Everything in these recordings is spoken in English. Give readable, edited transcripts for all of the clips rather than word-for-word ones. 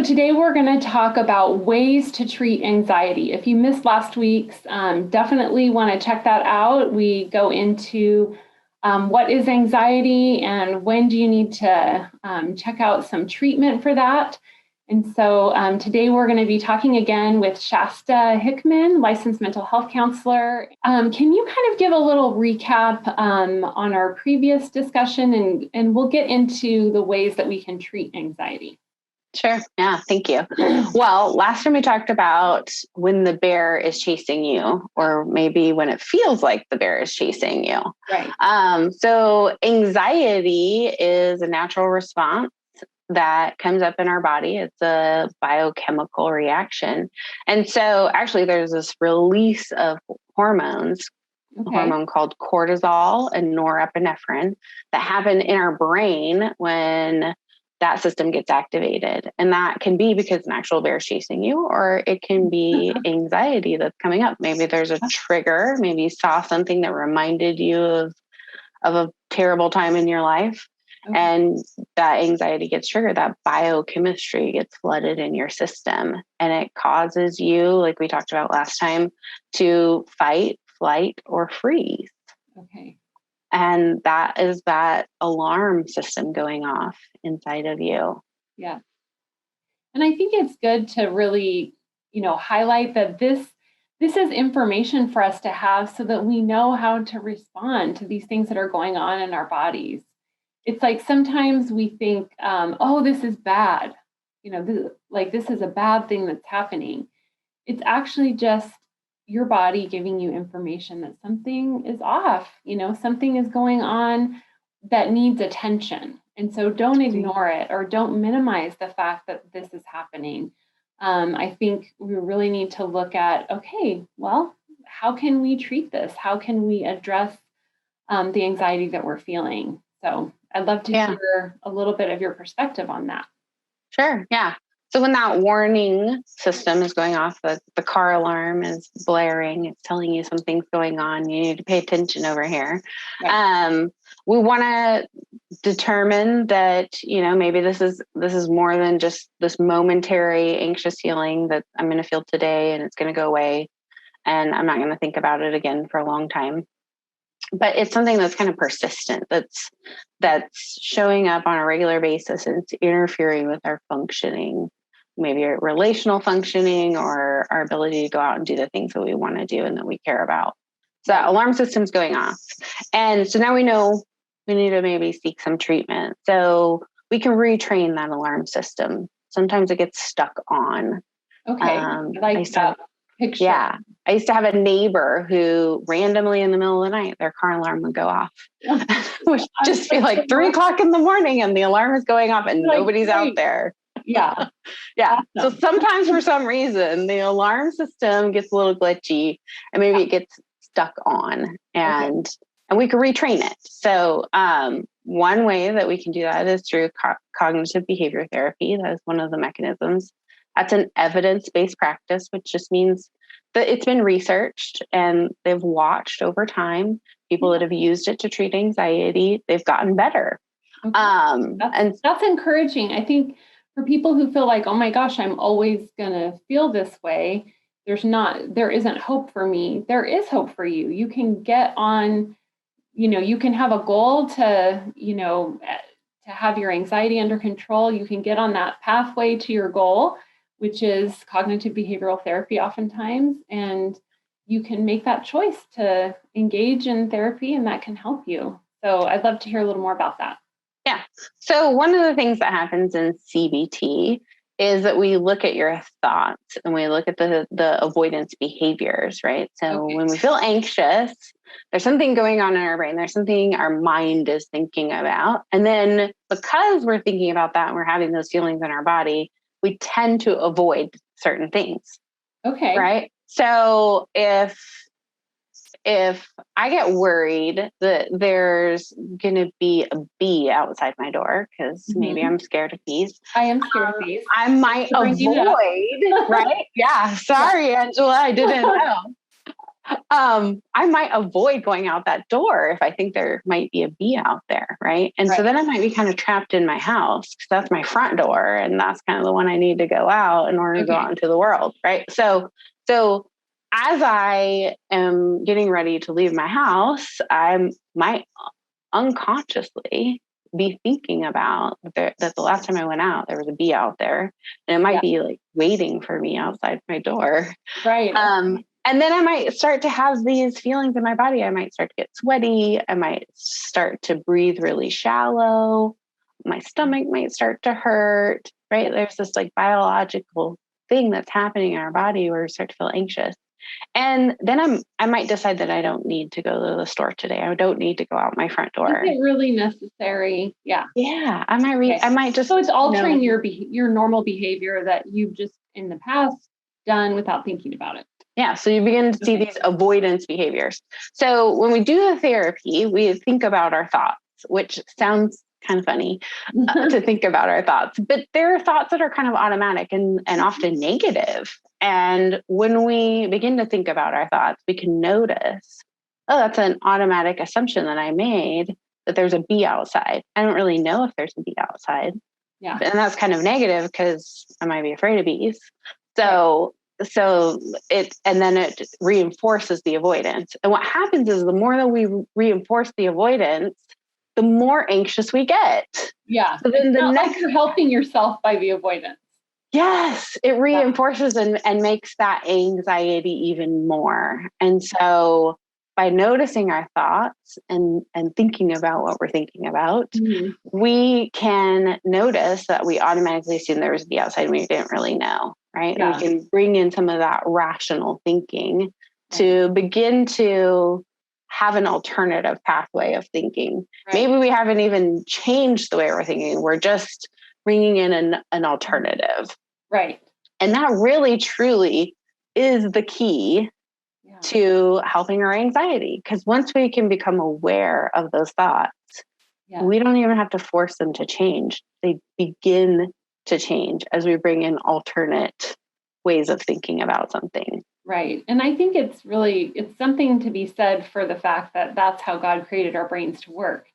today we're going to talk about ways to treat anxiety. If you missed last week's, definitely want to check that out. We go into what is anxiety and when do you need to check out some treatment for that. And so today we're going to be talking again with Shasta Hickman, licensed mental health counselor. Can you kind of give a little recap on our previous discussion, and we'll get into the ways that we can treat anxiety? Sure. Yeah. Thank you. Well, last time we talked about when the bear is chasing you, or maybe when it feels like the bear is chasing you. Right. So anxiety is a natural response that comes up in our body. It's a biochemical reaction. And so actually there's this release of hormones, a hormone called cortisol and norepinephrine that happen in our brain when that system gets activated. And that can be because an actual bear is chasing you, or it can be anxiety that's coming up. Maybe there's a trigger. Maybe you saw something that reminded you of a terrible time in your life. And that anxiety gets triggered, that biochemistry gets flooded in your system, and it causes you, like we talked about last time, to fight, flight, or freeze. Okay. And that is that alarm system going off inside of you. Yeah. And I think it's good to really, highlight that this is information for us to have so that we know how to respond to these things that are going on in our bodies. It's like sometimes we think, this is bad. This is a bad thing that's happening. It's actually just your body giving you information that something is off, something is going on that needs attention. And so don't ignore it or don't minimize the fact that this is happening. I think we really need to look at, okay, well, how can we treat this? How can we address the anxiety that we're feeling? So I'd love to hear a little bit of your perspective on that. Sure. Yeah. So when that warning system is going off, the car alarm is blaring, it's telling you something's going on, you need to pay attention over here. Right. We want to determine that, maybe this is more than just this momentary anxious feeling that I'm going to feel today and it's going to go away and I'm not going to think about it again for a long time. But it's something that's kind of persistent, that's showing up on a regular basis, and it's interfering with our functioning, maybe our relational functioning or our ability to go out and do the things that we want to do and that we care about. So that alarm system's going off. And so now we know we need to maybe seek some treatment. So we can retrain that alarm system. Sometimes it gets stuck on. Okay. I like that picture. Yeah. I used to have a neighbor who randomly in the middle of the night, their car alarm would go off. Which just be like 3 o'clock in the morning and the alarm is going off and nobody's out there. Yeah. Yeah. So sometimes for some reason, the alarm system gets a little glitchy and maybe it gets stuck on and we can retrain it. So one way that we can do that is through cognitive behavior therapy. That is one of the mechanisms. That's an evidence-based practice, which just means that it's been researched and they've watched over time people that have used it to treat anxiety. They've gotten better. Okay. That's encouraging. I think for people who feel like, oh my gosh, I'm always going to feel this way, there isn't hope for me. There is hope for you. You can get on, you can have a goal to have your anxiety under control. You can get on that pathway to your goal, which is cognitive behavioral therapy oftentimes. And you can make that choice to engage in therapy and that can help you. So I'd love to hear a little more about that. Yeah. So one of the things that happens in CBT is that we look at your thoughts and we look at the avoidance behaviors, right? So when we feel anxious, there's something going on in our brain. There's something our mind is thinking about. And then because we're thinking about that and we're having those feelings in our body, we tend to avoid certain things. Okay. Right. So if I get worried that there's going to be a bee outside my door, because maybe I'm scared of bees. I am scared of bees. I might avoid, right? Yeah. Sorry, Angela, I didn't know. I might avoid going out that door if I think there might be a bee out there. Right. And so Right. then I might be kind of trapped in my house because that's my front door. And that's kind of the one I need to go out in order to go Okay. out into the world. Right. So as I am getting ready to leave my house, I might unconsciously be thinking about that the last time I went out, there was a bee out there and it might Yeah. be like waiting for me outside my door. Right. And then I might start to have these feelings in my body. I might start to get sweaty. I might start to breathe really shallow. My stomach might start to hurt, right? There's this like biological thing that's happening in our body where we start to feel anxious. And then I might decide that I don't need to go to the store today. I don't need to go out my front Is door. it really necessary? Yeah. Yeah, Okay. I might just, So it's altering your normal behavior that you've just in the past done without thinking about it. yeah. So you begin to see Okay. these avoidance behaviors. So when we do the therapy, we think about our thoughts, which sounds kind of funny to think about our thoughts, but there are thoughts that are kind of automatic and often negative. And when we begin to think about our thoughts, we can notice, oh, that's an automatic assumption that I made that there's a bee outside. I don't really know if there's a bee outside. Yeah. And that's kind of negative because I might be afraid of bees. So, so and then it reinforces the avoidance. And what happens is the more that we reinforce the avoidance, the more anxious we get. Yeah. So then It's the not next, like you're helping yourself by the avoidance. yes, it reinforces and makes that anxiety even more. And so by noticing our thoughts and thinking about what we're thinking about, we can notice that we automatically assume there was the outside and we didn't really know, right? Yeah. We can bring in some of that rational thinking to begin to have an alternative pathway of thinking. Right. Maybe we haven't even changed the way we're thinking. We're just bringing in an alternative. Right. And that really, truly is the key to helping our anxiety. Because once we can become aware of those thoughts, we don't even have to force them to change. They begin to change as we bring in alternate ways of thinking about something. Right. And I think it's something to be said for the fact that that's how God created our brains to work.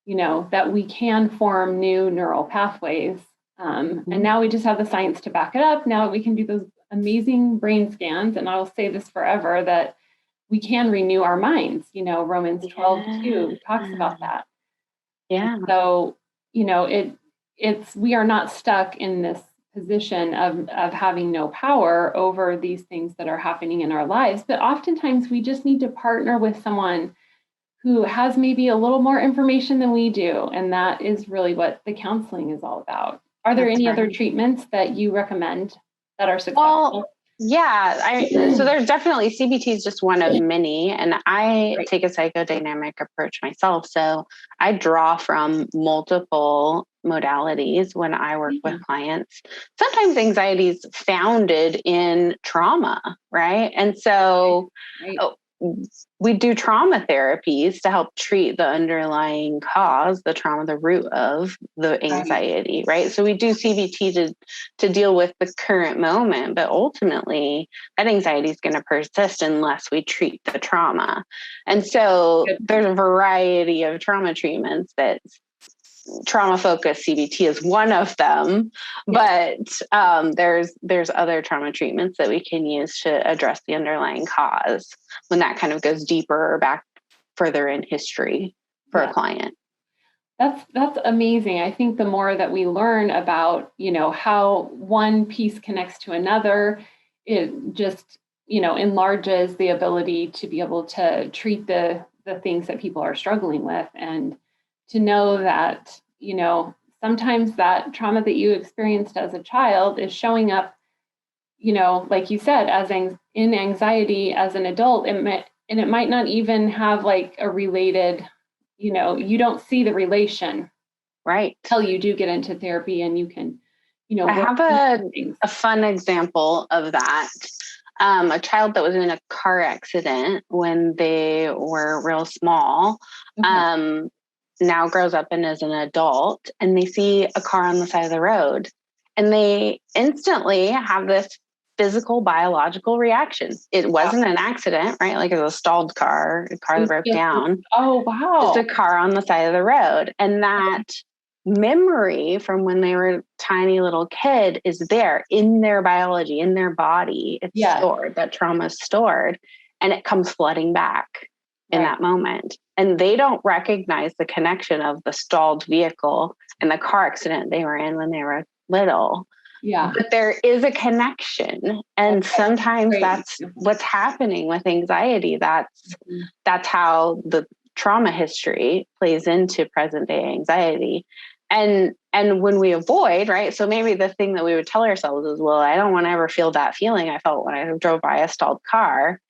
That we can form new neural pathways. And now we just have the science to back it up. Now we can do those amazing brain scans. And I'll say this forever, that we can renew our minds. Romans 12:2 talks about that. Yeah. And so, we are not stuck in this position of having no power over these things that are happening in our lives. But oftentimes we just need to partner with someone who has maybe a little more information than we do. And that is really what the counseling is all about. Are there any other treatments that you recommend that are successful? Well, yeah, so there's definitely CBT is just one of many, and I take a psychodynamic approach myself. So I draw from multiple modalities when I work with clients. Sometimes anxiety is founded in trauma, right? And so we do trauma therapies to help treat the underlying cause, the trauma, the root of the anxiety, right? So we do CBT to deal with the current moment, but ultimately that anxiety is going to persist unless we treat the trauma. And so there's a variety of trauma treatments that trauma focused CBT is one of them, but there's other trauma treatments that we can use to address the underlying cause when that kind of goes deeper or back further in history for a client. That's amazing. I think the more that we learn about, how one piece connects to another, it just, enlarges the ability to be able to treat the things that people are struggling with, and to know that, sometimes that trauma that you experienced as a child is showing up, like you said, as in anxiety as an adult. And it might not even have like a related, you don't see the relation, right, till you do get into therapy and you can, I have a fun example of that. A child that was in a car accident when they were real small, now grows up and is an adult, and they see a car on the side of the road, and they instantly have this physical, biological reaction. It wasn't an accident, right? Like it was a stalled car, a car that broke down. Oh, wow. Just a car on the side of the road. And that memory from when they were a tiny little kid is there in their biology, in their body. It's stored, that trauma is stored, and it comes flooding back in that moment. And they don't recognize the connection of the stalled vehicle and the car accident they were in when they were little. Yeah. But there is a connection. And sometimes that's what's happening with anxiety. That's how the trauma history plays into present day anxiety. And when we avoid, right? So maybe the thing that we would tell ourselves is, well, I don't want to ever feel that feeling I felt when I drove by a stalled car.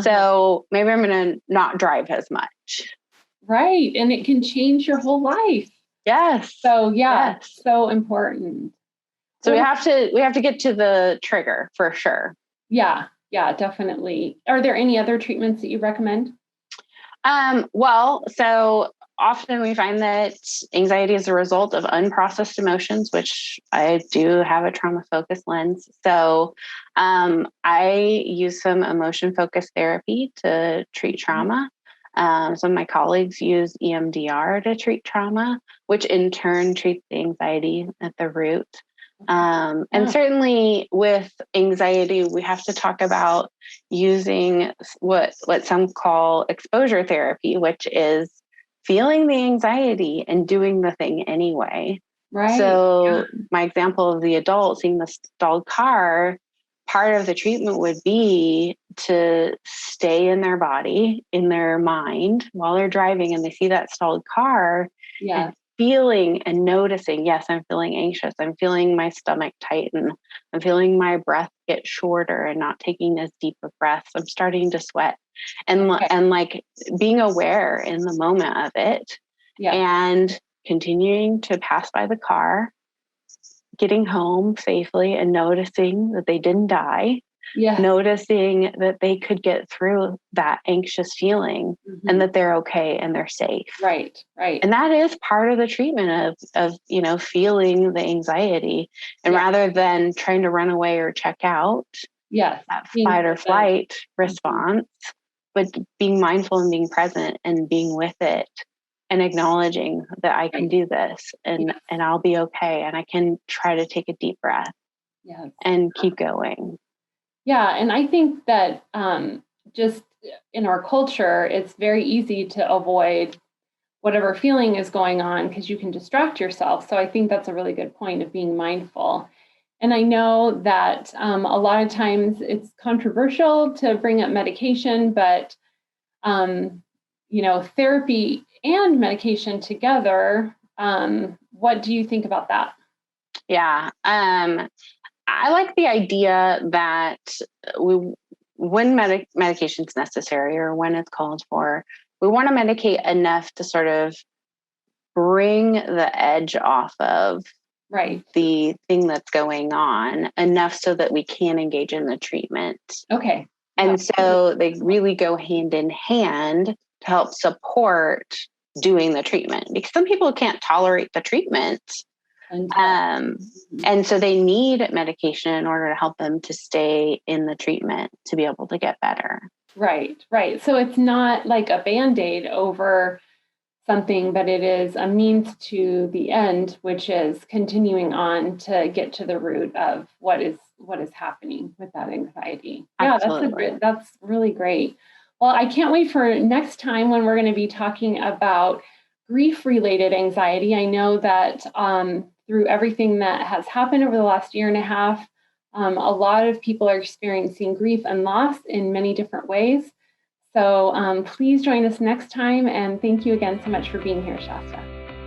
So maybe I'm going to not drive as much. Right. And it can change your whole life. Yes. So so important. So we have to get to the trigger for sure. Yeah, definitely. Are there any other treatments that you recommend? Well, so often we find that anxiety is a result of unprocessed emotions, which I do have a trauma-focused lens. So I use some emotion-focused therapy to treat trauma. Some of my colleagues use EMDR to treat trauma, which in turn treats the anxiety at the root. And certainly with anxiety, we have to talk about using what some call exposure therapy, which is feeling the anxiety and doing the thing anyway. Right. So my example of the adult seeing the stalled car, part of the treatment would be to stay in their body, in their mind while they're driving and they see that stalled car. Yeah. Feeling and noticing, yes, I'm feeling anxious. I'm feeling my stomach tighten. I'm feeling my breath get shorter and not taking as deep of breaths. I'm starting to sweat and like being aware in the moment of it and continuing to pass by the car, getting home safely and noticing that they didn't die. Yeah. Noticing that they could get through that anxious feeling and that they're okay and they're safe. Right. And that is part of the treatment of feeling the anxiety. And rather than trying to run away or check out, that fight or flight response, but being mindful and being present and being with it and acknowledging that I can do this and I'll be okay. And I can try to take a deep breath and keep going. Yeah. And I think that just in our culture, it's very easy to avoid whatever feeling is going on because you can distract yourself. So I think that's a really good point of being mindful. And I know that a lot of times it's controversial to bring up medication, but therapy and medication together, what do you think about that? Yeah. I like the idea that when medication is necessary or when it's called for, we want to medicate enough to sort of bring the edge off of the thing that's going on enough so that we can engage in the treatment. Okay. And so they really go hand in hand to help support doing the treatment because some people can't tolerate the treatment. And so they need medication in order to help them to stay in the treatment to be able to get better. Right. So it's not like a Band-Aid over something, but it is a means to the end, which is continuing on to get to the root of what is happening with that anxiety. Absolutely. Yeah, that's really great. Well, I can't wait for next time when we're going to be talking about grief-related anxiety. I know that through everything that has happened over the last year and a half, a lot of people are experiencing grief and loss in many different ways. So please join us next time. And thank you again so much for being here, Shasta.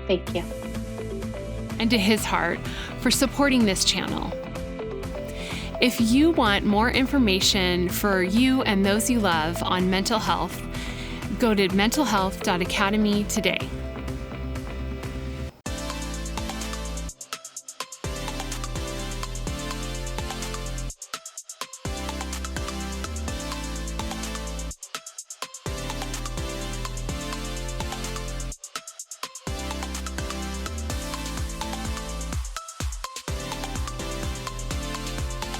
Thank you. And to his heart for supporting this channel. If you want more information for you and those you love on mental health, go to mentalhealth.academy today.